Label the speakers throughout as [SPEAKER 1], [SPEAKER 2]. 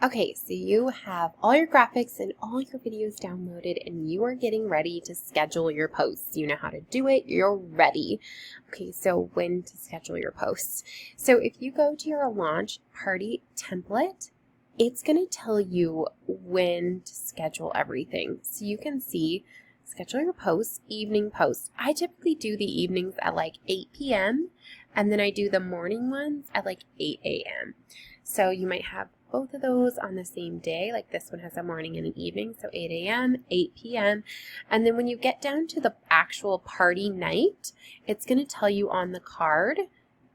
[SPEAKER 1] Okay, so you have all your graphics and all your videos downloaded and you are getting ready to schedule your posts. You know how to do it, you're ready. Okay, so when to schedule your posts. So if you go to your launch party template, it's going to tell you when to schedule everything. So you can see schedule your posts, evening posts. I typically do the evenings at like 8 p.m. and then I do the morning ones at like 8 a.m. So you might have both of those on the same day, like this one has a morning and an evening, so 8 a.m., 8 p.m. And then when you get down to the actual party night, it's going to tell you on the card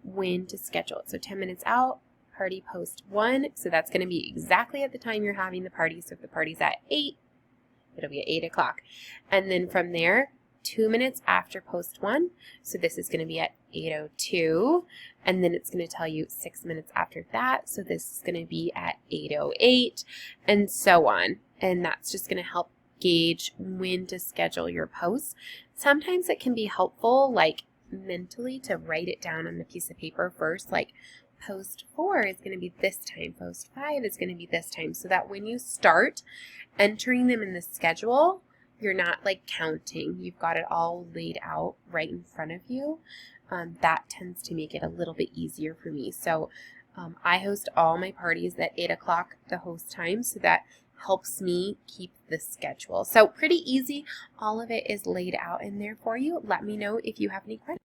[SPEAKER 1] when to schedule it. So 10 minutes out, party post 1, so that's going to be exactly at the time you're having the party. So if the party's at 8, it'll be at 8 o'clock. And then from there, 2 minutes after post 1, so this is going to be at 8:02, and then it's going to tell you 6 minutes after that, so this is going to be at 8:08, and so on. And that's just going to help gauge when to schedule your posts. Sometimes it can be helpful, like mentally, to write it down on a piece of paper first, like post 4 is going to be this time, post 5 is going to be this time, so that when you start entering them in the schedule, you're not like counting. You've got it all laid out right in front of you. That tends to make it a little bit easier for me. So I host all my parties at 8 o'clock, the host time, so that helps me keep the schedule. So pretty easy. All of it is laid out in there for you. Let me know if you have any questions.